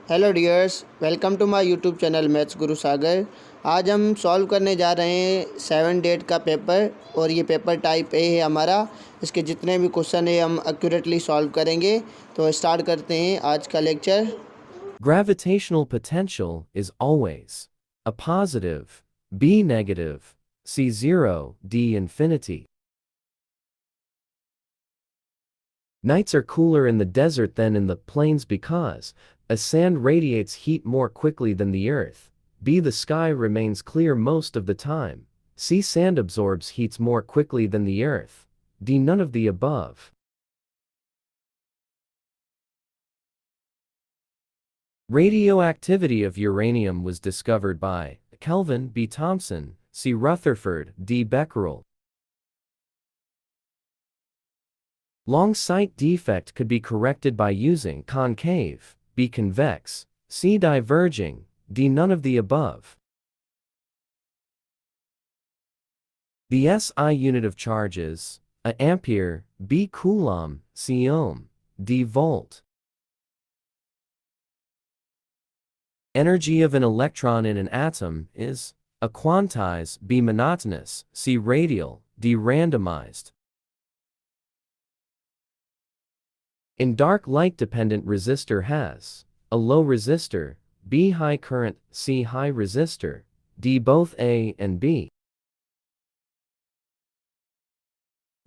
Hello dears, welcome to my YouTube channel maths guru Sagar. आज हम solve करने जा रहे हैं 7 डेट का पेपर और ये पेपर टाइप ए है हमारा। इसके जितने भी क्वेश्चन है हम एक्यूरेटली सॉल्व करेंगे। तो स्टार्ट करते हैं आज का lecture. Gravitational potential is always a positive, B negative, C 0, D infinity. Nights are cooler in the desert than in the plains because A. Sand radiates heat more quickly than the earth. B. The sky remains clear most of the time. C. Sand absorbs heat more quickly than the earth. D. None of the above. Radioactivity of uranium was discovered by Kelvin B. Thomson, C. Rutherford D. Becquerel. Long sight defect could be corrected by using concave, B. Convex, C. Diverging, D. None of the above. The SI unit of charge is A. Ampere, B. Coulomb, C. Ohm, D. Volt. Energy of an electron in an atom is A. Quantized, B. Monotonous, C. Radial, D. Randomized. In dark light-dependent resistor has A. Low resistor, B. High current, C. High resistor, D. Both A and B.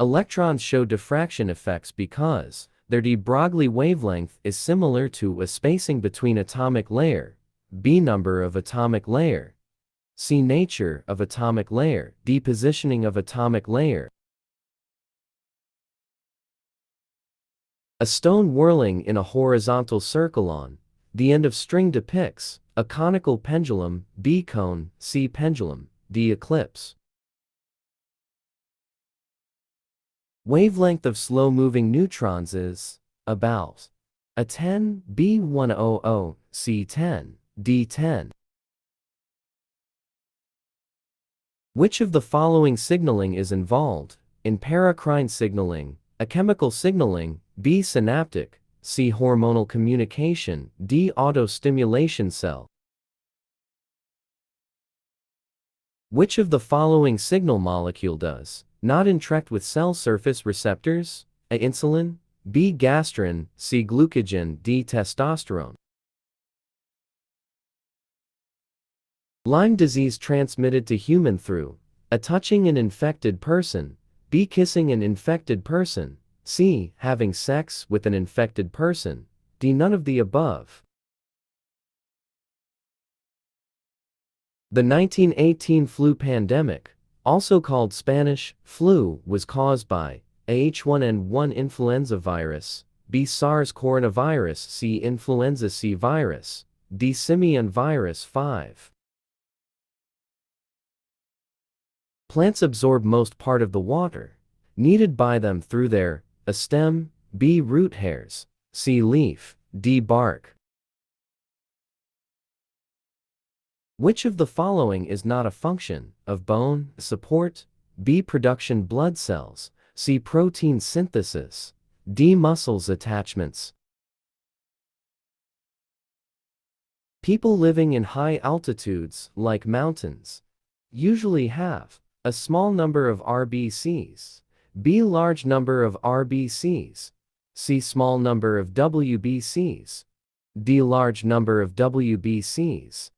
Electrons show diffraction effects because their de Broglie wavelength is similar to A. Spacing between atomic layer, B. Number of atomic layer, C. Nature of atomic layer, D. Positioning of atomic layer. A stone whirling in a horizontal circle on the end of string depicts A. Conical pendulum, B. Cone, C. Pendulum, D. Eclipse. Wavelength of slow-moving neutrons is about A. 10, B. 100, C. 10, D. 10. Which of the following signaling is involved in paracrine signaling, A. Chemical signaling, B. Synaptic, C. Hormonal communication, D. Autostimulation cell. Which of the following signal molecule does not interact with cell surface receptors? A. Insulin, B. Gastrin, C. Glucagon, D. Testosterone. Lyme disease transmitted to human through A. Touching an infected person, B. Kissing an infected person, C. Having sex with an infected person, D. None of the above. The 1918 flu pandemic, also called Spanish flu, was caused by A. H1N1 influenza virus, B. SARS coronavirus, C. Influenza C virus, D. Simian virus 5. Plants absorb most part of the water needed by them through their A. Stem, B. Root hairs, C. Leaf, D. Bark. Which of the following is not a function of bone support? B. Production blood cells, C. Protein synthesis, D. Muscles attachments. People living in high altitudes, like mountains, usually have A. Small number of RBCs, B. Large number of RBCs, C. Small number of WBCs, D. Large number of WBCs.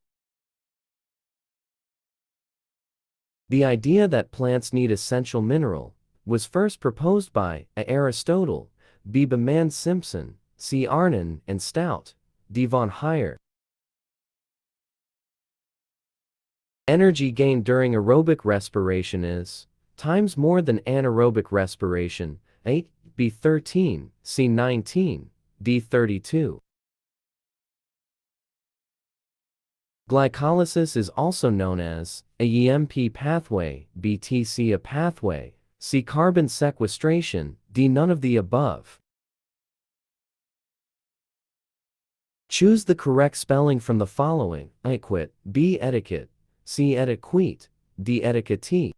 The idea that plants need essential mineral was first proposed by A. Aristotle, B. Bemand-Simpson, C. Arnon and Stout, D. von Heyer. Energy gained during aerobic respiration is times more than anaerobic respiration, 8, B. 13, C. 19, D. 32. Glycolysis is also known as a EMP pathway, BTC a pathway, C. Carbon sequestration, D. None of the above. Choose the correct spelling from the following: etiquette, B. Etiquette, C. Etiquette, D. Etiquette.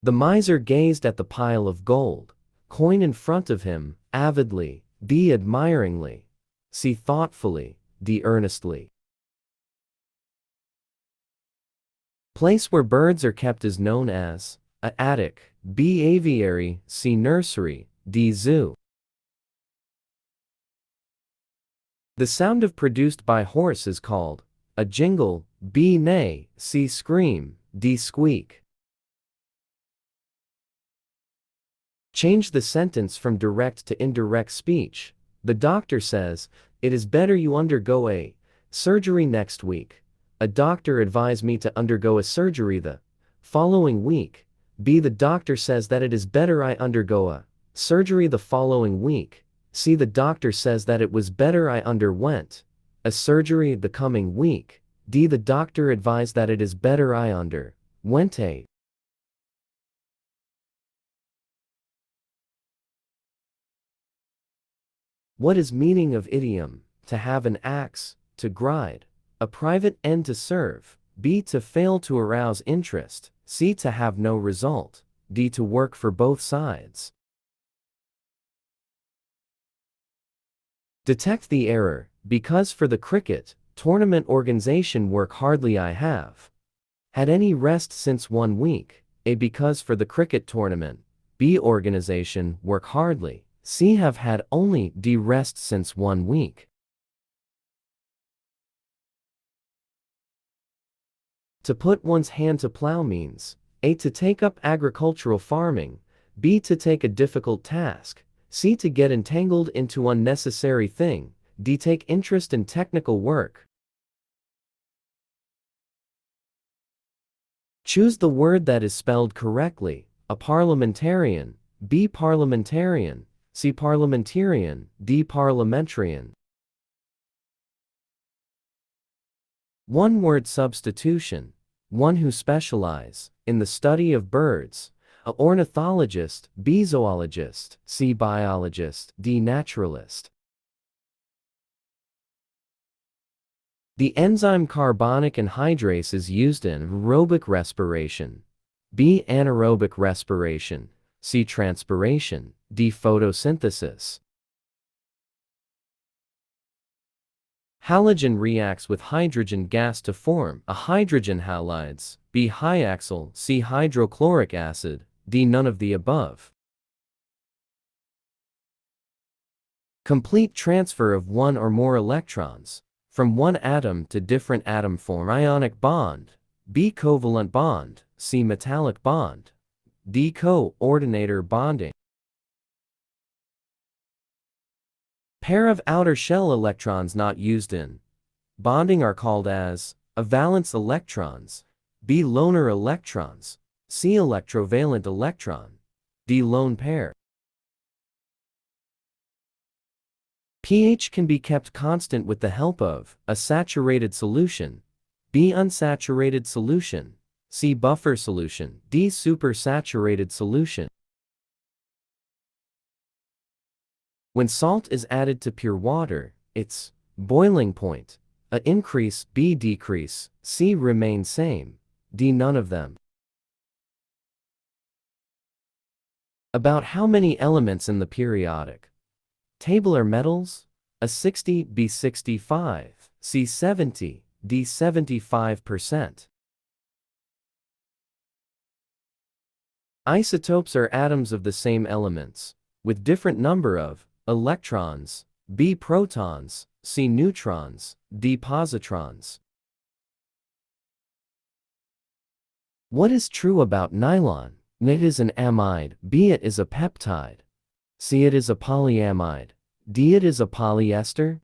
The miser gazed at the pile of gold coin in front of him avidly. B. Admiringly. C. Thoughtfully, D. Earnestly. Place where birds are kept is known as A. Attic, B. Aviary, C. Nursery, D. Zoo. The sound of produced by horse is called a jingle, B. Neigh, C. Scream, D. Squeak. Change the sentence from direct to indirect speech. The doctor says, it is better you undergo a surgery next week. A doctor advised me to undergo a surgery the following week. B. The doctor says that it is better I undergo a surgery the following week. C. The doctor says that it was better I underwent a surgery the coming week. D. The doctor advised that it is better I underwent a. What is meaning of idiom? To have an axe, to grind. A private end to serve. B. To fail to arouse interest. C. To have no result. D. To work for both sides. Detect the error. Because for the cricket tournament organization work hardly I have had any rest since 1 week. A. Because for the cricket tournament. B. Organization work hardly. C. Have had only. D. Rest since 1 week. To put one's hand to plow means A. To take up agricultural farming. B. To take a difficult task. C. To get entangled into unnecessary thing. D. Take interest in technical work. Choose the word that is spelled correctly. A. Parliamentarian. B. Parliamentarian. C. Parliamentarian. D. Parliamentarian. One word substitution. One who specialize in the study of birds. A. Ornithologist. B. Zoologist. C. Biologist. D. Naturalist. The enzyme carbonic anhydrase is used in aerobic respiration. B. Anaerobic respiration. C. Transpiration. D. Photosynthesis. Halogen reacts with hydrogen gas to form a hydrogen halides. B. Hyaxyl. C. Hydrochloric acid. D. None of the above. Complete transfer of one or more electrons from one atom to different atom form ionic bond. B. Covalent bond. C. Metallic bond. D. Coordinator bonding. Pair of outer shell electrons not used in bonding are called as A. Valence electrons. B. Loner electrons. C. Electrovalent electron. D. Lone pair. pH can be kept constant with the help of A. Saturated solution. B. Unsaturated solution. C. Buffer solution. D. Supersaturated solution. When salt is added to pure water, its boiling point. A. Increase. B. Decrease. C. Remain same. D. None of them. About how many elements in the periodic table are metals? A. 60. B. 65. C. 70. D. 75%. Isotopes are atoms of the same elements with different number of electrons. B. Protons. C. Neutrons. D. Positrons. What is true about nylon? It is an amide. B. It is a peptide. C. It is a polyamide. D. It is a polyester.